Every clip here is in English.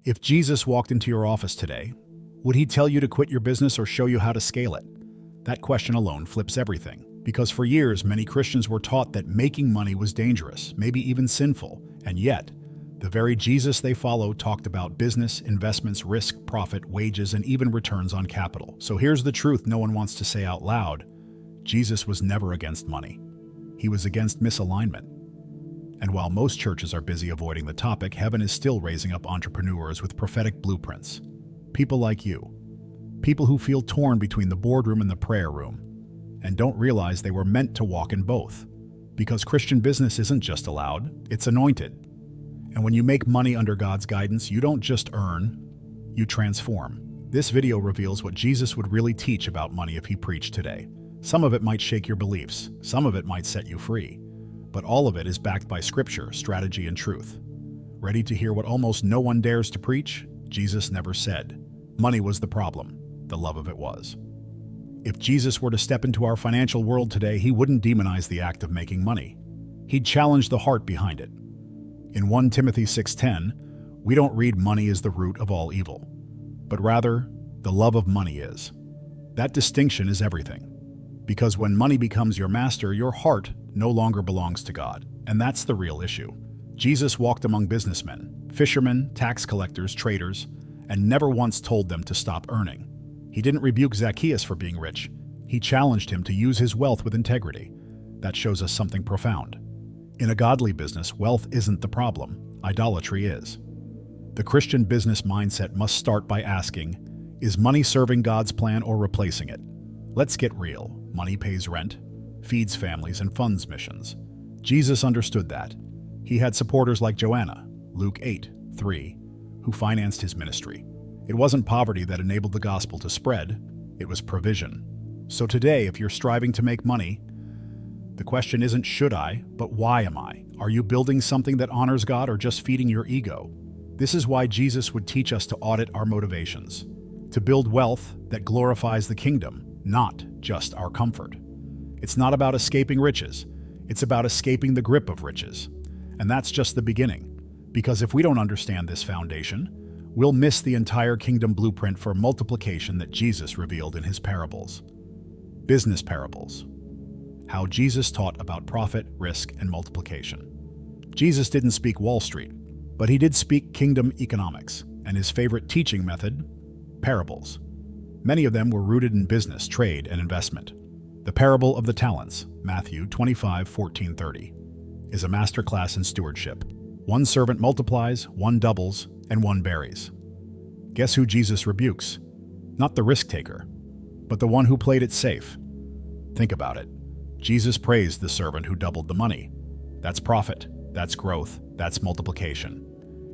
If Jesus walked into your office today, would he tell you to quit your business or show you how to scale it? That question alone flips everything, because for years many Christians were taught that making money was dangerous, maybe even sinful, and yet, the very Jesus they follow talked about business, investments, risk, profit, wages, and even returns on capital. So here's the truth no one wants to say out loud. Jesus was never against money. He was against misalignment. And while most churches are busy avoiding the topic, heaven is still raising up entrepreneurs with prophetic blueprints. People like you. People who feel torn between the boardroom and the prayer room, and don't realize they were meant to walk in both. Because Christian business isn't just allowed, it's anointed. And when you make money under God's guidance, you don't just earn, you transform. This video reveals what Jesus would really teach about money if he preached today. Some of it might shake your beliefs, some of it might set you free, but all of it is backed by scripture, strategy, and truth. Ready to hear what almost no one dares to preach? Jesus never said money was the problem, the love of it was. If Jesus were to step into our financial world today, he wouldn't demonize the act of making money. He'd challenge the heart behind it. In 1 Timothy 6:10, we don't read money is the root of all evil, but rather, the love of money is. That distinction is everything. Because when money becomes your master, your heart no longer belongs to God. And that's the real issue. Jesus walked among businessmen, fishermen, tax collectors, traders, and never once told them to stop earning. He didn't rebuke Zacchaeus for being rich. He challenged him to use his wealth with integrity. That shows us something profound. In a godly business, wealth isn't the problem. Idolatry is. The Christian business mindset must start by asking, is money serving God's plan or replacing it? Let's get real. Money pays rent, feeds families, and funds missions. Jesus understood that. He had supporters like Joanna, Luke 8:3, who financed his ministry. It wasn't poverty that enabled the gospel to spread, it was provision. So today, if you're striving to make money, the question isn't should I, but why am I? Are you building something that honors God or just feeding your ego? This is why Jesus would teach us to audit our motivations, to build wealth that glorifies the kingdom, not just our comfort. It's not about escaping riches, it's about escaping the grip of riches. And that's just the beginning, because if we don't understand this foundation, we'll miss the entire kingdom blueprint for multiplication that Jesus revealed in his parables. Business parables. How Jesus taught about profit, risk, and multiplication. Jesus didn't speak Wall Street, but he did speak kingdom economics, and his favorite teaching method, parables. Many of them were rooted in business, trade, and investment. The parable of the talents, Matthew 25:14-30, is a masterclass in stewardship. One servant multiplies, one doubles, and one buries. Guess who Jesus rebukes? Not the risk taker, but the one who played it safe. Think about it. Jesus praised the servant who doubled the money. That's profit, that's growth, that's multiplication.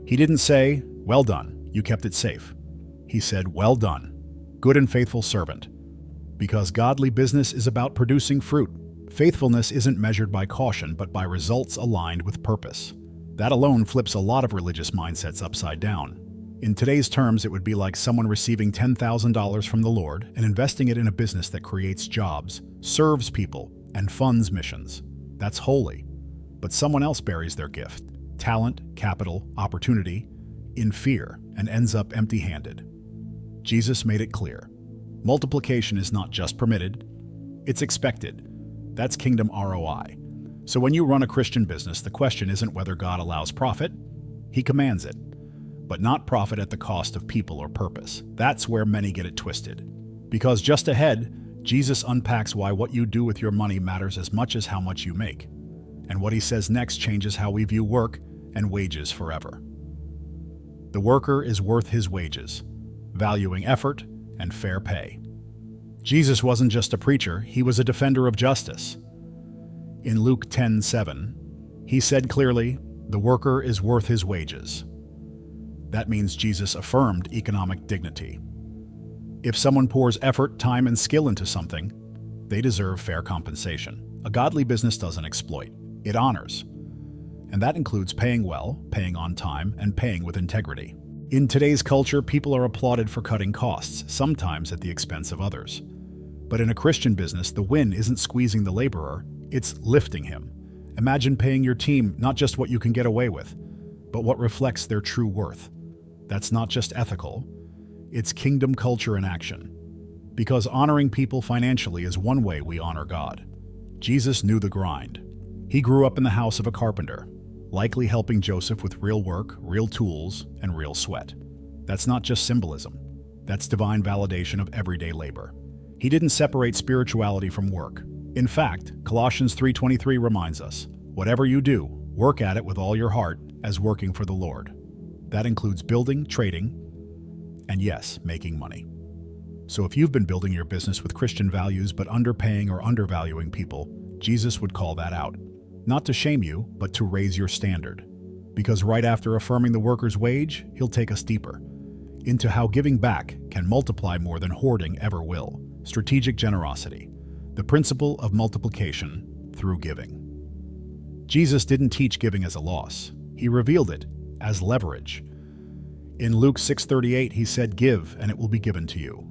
He didn't say, well done, you kept it safe. He said, well done, good and faithful servant. Because godly business is about producing fruit. Faithfulness isn't measured by caution, but by results aligned with purpose. That alone flips a lot of religious mindsets upside down. In today's terms, it would be like someone receiving $10,000 from the Lord and investing it in a business that creates jobs, serves people, and funds missions. That's holy. But someone else buries their gift, talent, capital, opportunity, in fear, and ends up empty-handed. Jesus made it clear. Multiplication is not just permitted, it's expected. That's kingdom ROI. So when you run a Christian business, the question isn't whether God allows profit. He commands it. But not profit at the cost of people or purpose. That's where many get it twisted. Because just ahead, Jesus unpacks why what you do with your money matters as much as how much you make. And what he says next changes how we view work and wages forever. The worker is worth his wages, valuing effort and fair pay. Jesus wasn't just a preacher, he was a defender of justice. In Luke 10:7, he said clearly, the worker is worth his wages. That means Jesus affirmed economic dignity. If someone pours effort, time, and skill into something, they deserve fair compensation. A godly business doesn't exploit, it honors. And that includes paying well, paying on time, and paying with integrity. In today's culture, people are applauded for cutting costs, sometimes at the expense of others. But in a Christian business, the win isn't squeezing the laborer, it's lifting him. Imagine paying your team not just what you can get away with, but what reflects their true worth. That's not just ethical, it's kingdom culture in action. Because honoring people financially is one way we honor God. Jesus knew the grind. He grew up in the house of a carpenter, likely helping Joseph with real work, real tools, and real sweat. That's not just symbolism. That's divine validation of everyday labor. He didn't separate spirituality from work. In fact, Colossians 3:23 reminds us, whatever you do, work at it with all your heart as working for the Lord. That includes building, trading, and yes, making money. So if you've been building your business with Christian values but underpaying or undervaluing people, Jesus would call that out. Not to shame you, but to raise your standard. Because right after affirming the worker's wage, he'll take us deeper into how giving back can multiply more than hoarding ever will. Strategic generosity, the principle of multiplication through giving. Jesus didn't teach giving as a loss. He revealed it as leverage. In Luke 6:38, he said, "Give, and it will be given to you.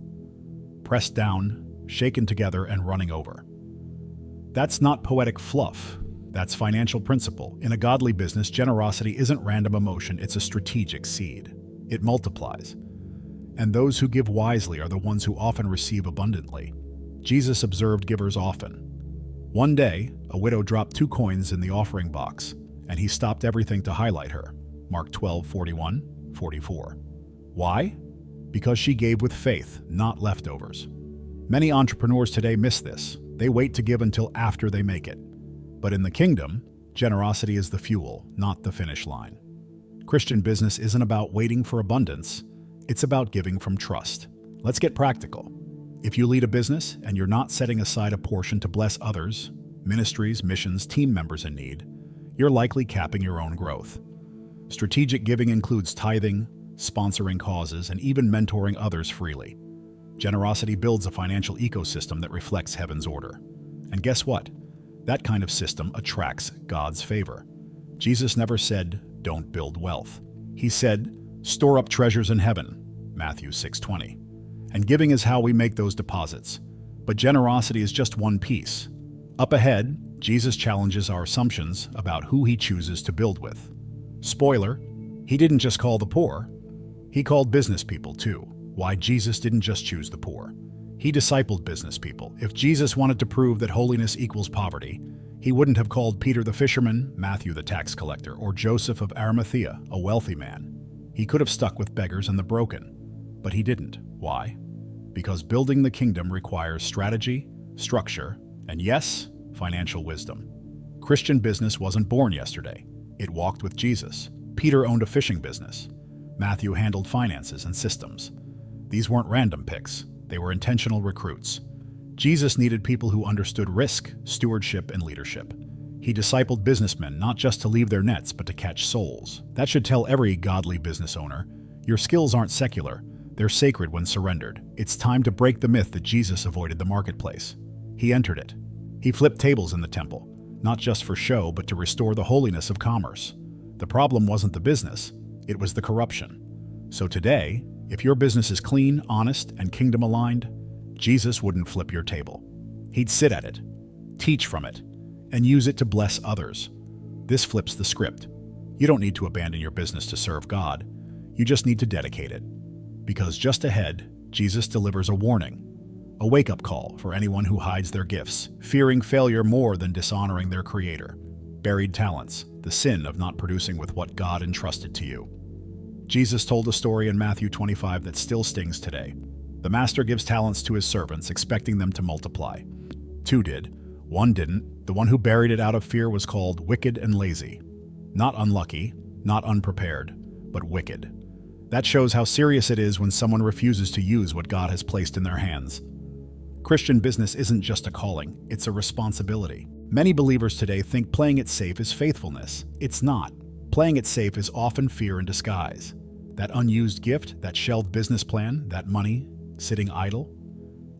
Pressed down, shaken together, and running over." That's not poetic fluff. That's financial principle. In a godly business, generosity isn't random emotion, it's a strategic seed. It multiplies. And those who give wisely are the ones who often receive abundantly. Jesus observed givers often. One day, a widow dropped 2 coins in the offering box, and he stopped everything to highlight her. Mark 12:41-44. Why? Because she gave with faith, not leftovers. Many entrepreneurs today miss this. They wait to give until after they make it. But in the kingdom, generosity is the fuel, not the finish line. Christian business isn't about waiting for abundance, it's about giving from trust. Let's get practical. If you lead a business and you're not setting aside a portion to bless others, ministries, missions, team members in need, you're likely capping your own growth. Strategic giving includes tithing, sponsoring causes, and even mentoring others freely. Generosity builds a financial ecosystem that reflects heaven's order. And guess what? That kind of system attracts God's favor. Jesus never said, "Don't build wealth." He said, "Store up treasures in heaven," Matthew 6:20. And giving is how we make those deposits. But generosity is just one piece. Up ahead, Jesus challenges our assumptions about who he chooses to build with. Spoiler, he didn't just call the poor, he called business people too. Why Jesus didn't just choose the poor. He discipled business people. If Jesus wanted to prove that holiness equals poverty, he wouldn't have called Peter the fisherman, Matthew the tax collector, or Joseph of Arimathea, a wealthy man. He could have stuck with beggars and the broken, but he didn't. Why? Because building the kingdom requires strategy, structure, and yes, financial wisdom. Christian business wasn't born yesterday. It walked with Jesus. Peter owned a fishing business. Matthew handled finances and systems. These weren't random picks. They were intentional recruits. Jesus needed people who understood risk, stewardship, and leadership. He discipled businessmen not just to leave their nets, but to catch souls. That should tell every godly business owner, your skills aren't secular, they're sacred when surrendered. It's time to break the myth that Jesus avoided the marketplace. He entered it. He flipped tables in the temple, not just for show, but to restore the holiness of commerce. The problem wasn't the business, it was the corruption. So today, if your business is clean, honest, and kingdom-aligned, Jesus wouldn't flip your table. He'd sit at it, teach from it, and use it to bless others. This flips the script. You don't need to abandon your business to serve God. You just need to dedicate it. Because just ahead, Jesus delivers a warning, a wake-up call for anyone who hides their gifts, fearing failure more than dishonoring their Creator. Buried talents, the sin of not producing with what God entrusted to you. Jesus told a story in Matthew 25 that still stings today. The master gives talents to his servants, expecting them to multiply. 2 did, 1 didn't. The one who buried it out of fear was called wicked and lazy. Not unlucky, not unprepared, but wicked. That shows how serious it is when someone refuses to use what God has placed in their hands. Christian business isn't just a calling, it's a responsibility. Many believers today think playing it safe is faithfulness. It's not. Playing it safe is often fear in disguise. That unused gift, that shelved business plan, that money sitting idle.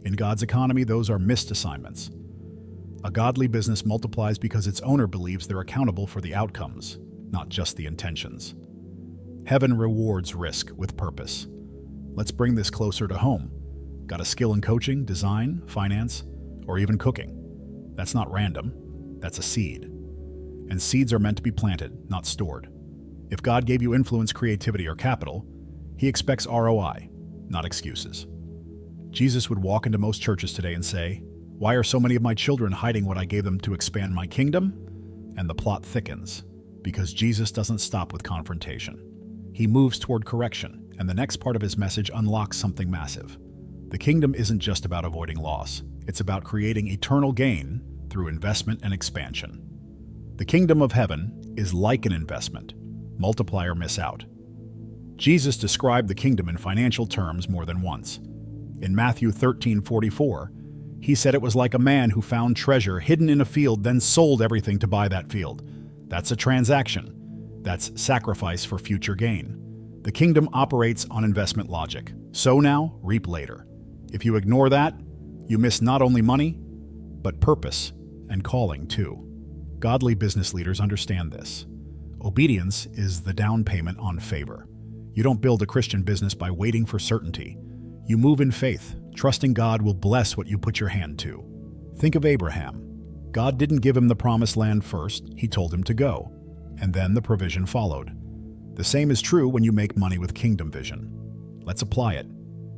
In God's economy, those are missed assignments. A godly business multiplies because its owner believes they're accountable for the outcomes, not just the intentions. Heaven rewards risk with purpose. Let's bring this closer to home. Got a skill in coaching, design, finance, or even cooking? That's not random. That's a seed. And seeds are meant to be planted, not stored. If God gave you influence, creativity, or capital, He expects ROI, not excuses. Jesus would walk into most churches today and say, "Why are so many of my children hiding what I gave them to expand my kingdom?" And the plot thickens, because Jesus doesn't stop with confrontation. He moves toward correction, and the next part of his message unlocks something massive. The kingdom isn't just about avoiding loss. It's about creating eternal gain through investment and expansion. The kingdom of heaven is like an investment. Multiply or miss out. Jesus described the kingdom in financial terms more than once. In Matthew 13:44, he said it was like a man who found treasure hidden in a field, then sold everything to buy that field. That's a transaction. That's sacrifice for future gain. The kingdom operates on investment logic. Sow now, reap later. If you ignore that, you miss not only money, but purpose and calling too. Godly business leaders understand this. Obedience is the down payment on favor. You don't build a Christian business by waiting for certainty. You move in faith, trusting God will bless what you put your hand to. Think of Abraham. God didn't give him the promised land first, he told him to go, and then the provision followed. The same is true when you make money with kingdom vision. Let's apply it.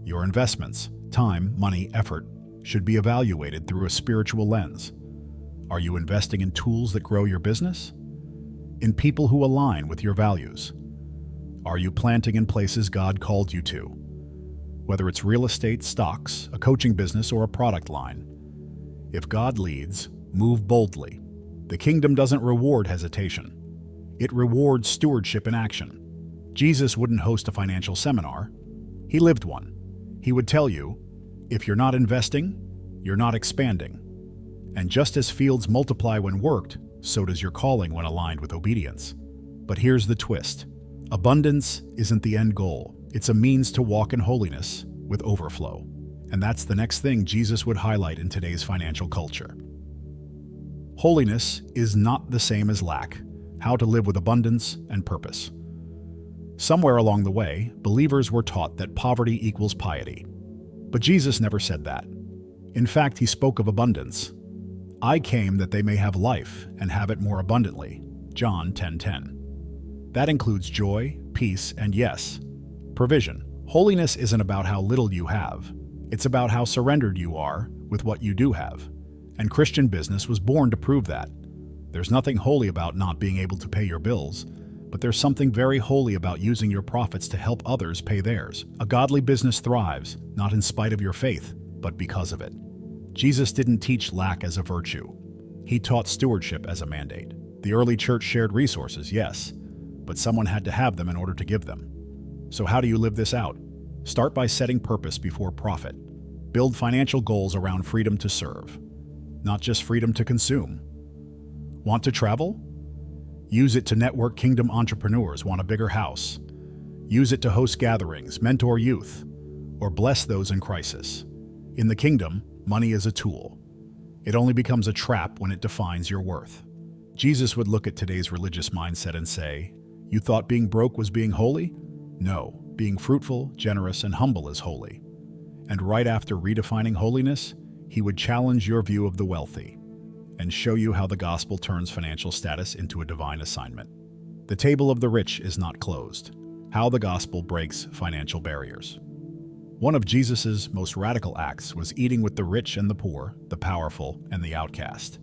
Your investments, time, money, effort, should be evaluated through a spiritual lens. Are you investing in tools that grow your business? In people who align with your values? Are you planting in places God called you to? Whether it's real estate, stocks, a coaching business, or a product line. If God leads, move boldly. The kingdom doesn't reward hesitation. It rewards stewardship in action. Jesus wouldn't host a financial seminar. He lived one. He would tell you, if you're not investing, you're not expanding. And just as fields multiply when worked, so does your calling when aligned with obedience. But here's the twist. Abundance isn't the end goal. It's a means to walk in holiness with overflow. And that's the next thing Jesus would highlight in today's financial culture. Holiness is not the same as lack. How to live with abundance and purpose. Somewhere along the way, believers were taught that poverty equals piety. But Jesus never said that. In fact, he spoke of abundance. I came that they may have life and have it more abundantly. John 10:10. That includes joy, peace, and yes, provision. Holiness isn't about how little you have. It's about how surrendered you are with what you do have. And Christian business was born to prove that. There's nothing holy about not being able to pay your bills, but there's something very holy about using your profits to help others pay theirs. A godly business thrives, not in spite of your faith, but because of it. Jesus didn't teach lack as a virtue. He taught stewardship as a mandate. The early church shared resources, yes, but someone had to have them in order to give them. So how do you live this out? Start by setting purpose before profit. Build financial goals around freedom to serve, not just freedom to consume. Want to travel? Use it to network kingdom entrepreneurs. Want a bigger house? Use it to host gatherings, mentor youth, or bless those in crisis. In the kingdom, money is a tool. It only becomes a trap when it defines your worth. Jesus would look at today's religious mindset and say, "You thought being broke was being holy? No, being fruitful, generous, and humble is holy." And right after redefining holiness, he would challenge your view of the wealthy and show you how the gospel turns financial status into a divine assignment. The table of the rich is not closed. How the gospel breaks financial barriers. One of Jesus's most radical acts was eating with the rich and the poor, the powerful and the outcast.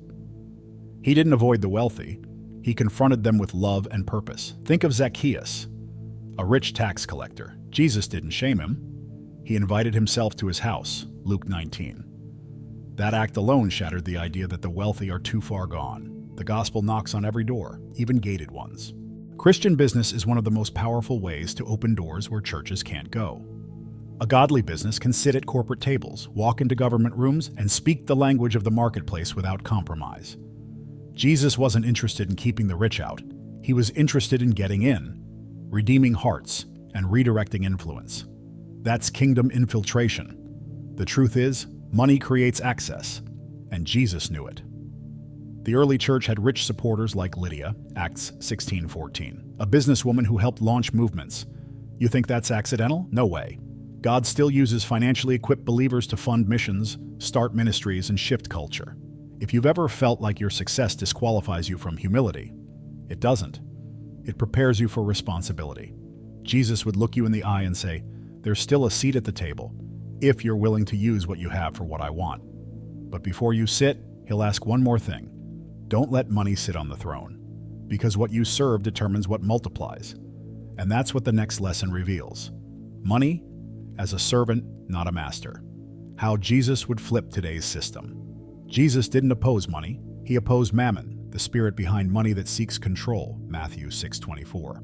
He didn't avoid the wealthy. He confronted them with love and purpose. Think of Zacchaeus, a rich tax collector. Jesus didn't shame him. He invited himself to his house, Luke 19. That act alone shattered the idea that the wealthy are too far gone. The gospel knocks on every door, even gated ones. Christian business is one of the most powerful ways to open doors where churches can't go. A godly business can sit at corporate tables, walk into government rooms, and speak the language of the marketplace without compromise. Jesus wasn't interested in keeping the rich out. He was interested in getting in, redeeming hearts, and redirecting influence. That's kingdom infiltration. The truth is, money creates access, and Jesus knew it. The early church had rich supporters like Lydia, Acts 16:14, a businesswoman who helped launch movements. You think that's accidental? No way. God still uses financially equipped believers to fund missions, start ministries, and shift culture. If you've ever felt like your success disqualifies you from humility, it doesn't. It prepares you for responsibility. Jesus would look you in the eye and say, "There's still a seat at the table, if you're willing to use what you have for what I want." But before you sit, he'll ask one more thing. Don't let money sit on the throne, because what you serve determines what multiplies. And that's what the next lesson reveals. Money as a servant, not a master. How Jesus would flip today's system. Jesus didn't oppose money, he opposed mammon, the spirit behind money that seeks control, Matthew 6:24.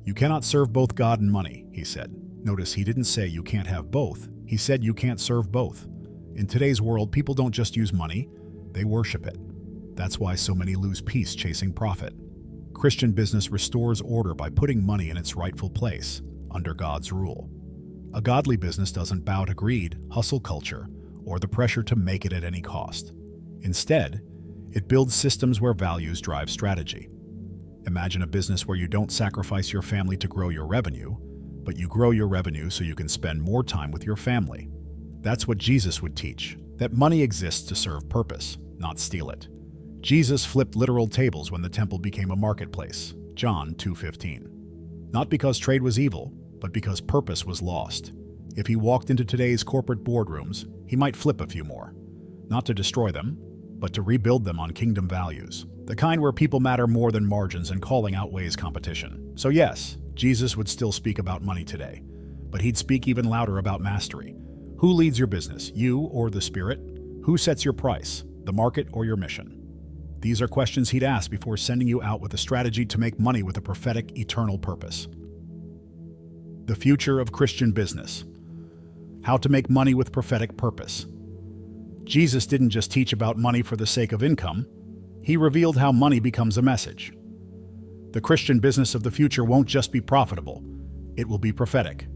You cannot serve both God and money, he said. Notice he didn't say you can't have both, he said you can't serve both. In today's world, people don't just use money, they worship it. That's why so many lose peace chasing profit. Christian business restores order by putting money in its rightful place, under God's rule. A godly business doesn't bow to greed, hustle culture, or the pressure to make it at any cost. Instead, it builds systems where values drive strategy. Imagine a business where you don't sacrifice your family to grow your revenue, but you grow your revenue so you can spend more time with your family. That's what Jesus would teach, that money exists to serve purpose, not steal it. Jesus flipped literal tables when the temple became a marketplace, John 2:15. Not because trade was evil, but because purpose was lost. If he walked into today's corporate boardrooms, he might flip a few more. Not to destroy them, but to rebuild them on kingdom values. The kind where people matter more than margins and calling outweighs competition. So yes, Jesus would still speak about money today, but he'd speak even louder about mastery. Who leads your business, you or the Spirit? Who sets your price, the market or your mission? These are questions he'd ask before sending you out with a strategy to make money with a prophetic, eternal purpose. The future of Christian business. How to make money with prophetic purpose. Jesus didn't just teach about money for the sake of income. He revealed how money becomes a message. The Christian business of the future won't just be profitable. It will be prophetic.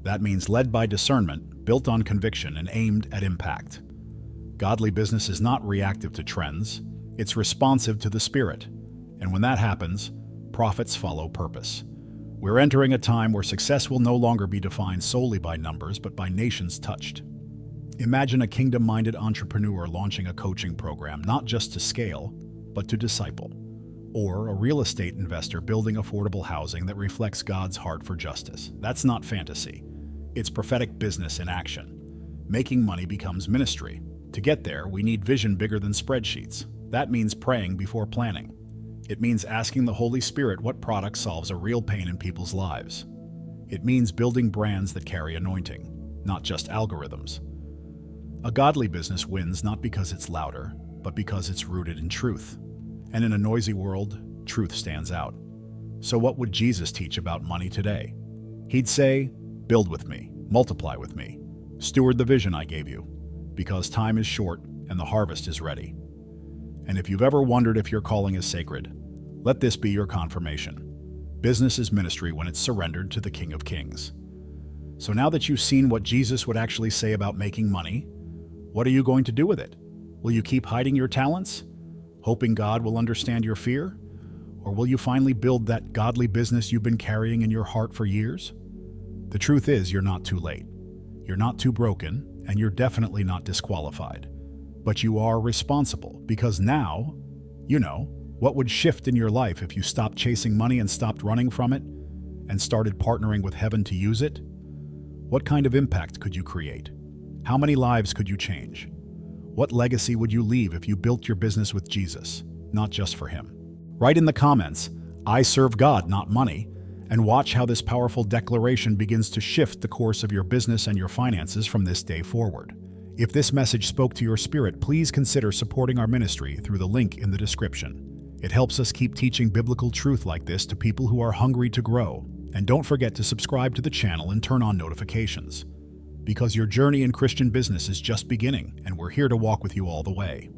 That means led by discernment, built on conviction, and aimed at impact. Godly business is not reactive to trends. It's responsive to the Spirit. And when that happens, profits follow purpose. We're entering a time where success will no longer be defined solely by numbers, but by nations touched. Imagine a kingdom-minded entrepreneur launching a coaching program, not just to scale, but to disciple. Or a real estate investor building affordable housing that reflects God's heart for justice. That's not fantasy. It's prophetic business in action. Making money becomes ministry. To get there, we need vision bigger than spreadsheets. That means praying before planning. It means asking the Holy Spirit what product solves a real pain in people's lives. It means building brands that carry anointing, not just algorithms. A godly business wins not because it's louder, but because it's rooted in truth. And in a noisy world, truth stands out. So what would Jesus teach about money today? He'd say, build with me, multiply with me, steward the vision I gave you, because time is short and the harvest is ready. And if you've ever wondered if your calling is sacred, let this be your confirmation. Business is ministry when it's surrendered to the King of Kings. So now that you've seen what Jesus would actually say about making money, what are you going to do with it? Will you keep hiding your talents, hoping God will understand your fear? Or will you finally build that godly business you've been carrying in your heart for years? The truth is, you're not too late. You're not too broken, and you're definitely not disqualified. But you are responsible, because now, you know, what would shift in your life if you stopped chasing money and stopped running from it, and started partnering with heaven to use it? What kind of impact could you create? How many lives could you change? What legacy would you leave if you built your business with Jesus, not just for him? Write in the comments, "I serve God, not money," and watch how this powerful declaration begins to shift the course of your business and your finances from this day forward. If this message spoke to your spirit, please consider supporting our ministry through the link in the description. It helps us keep teaching biblical truth like this to people who are hungry to grow. And don't forget to subscribe to the channel and turn on notifications, because your journey in Christian business is just beginning, and we're here to walk with you all the way.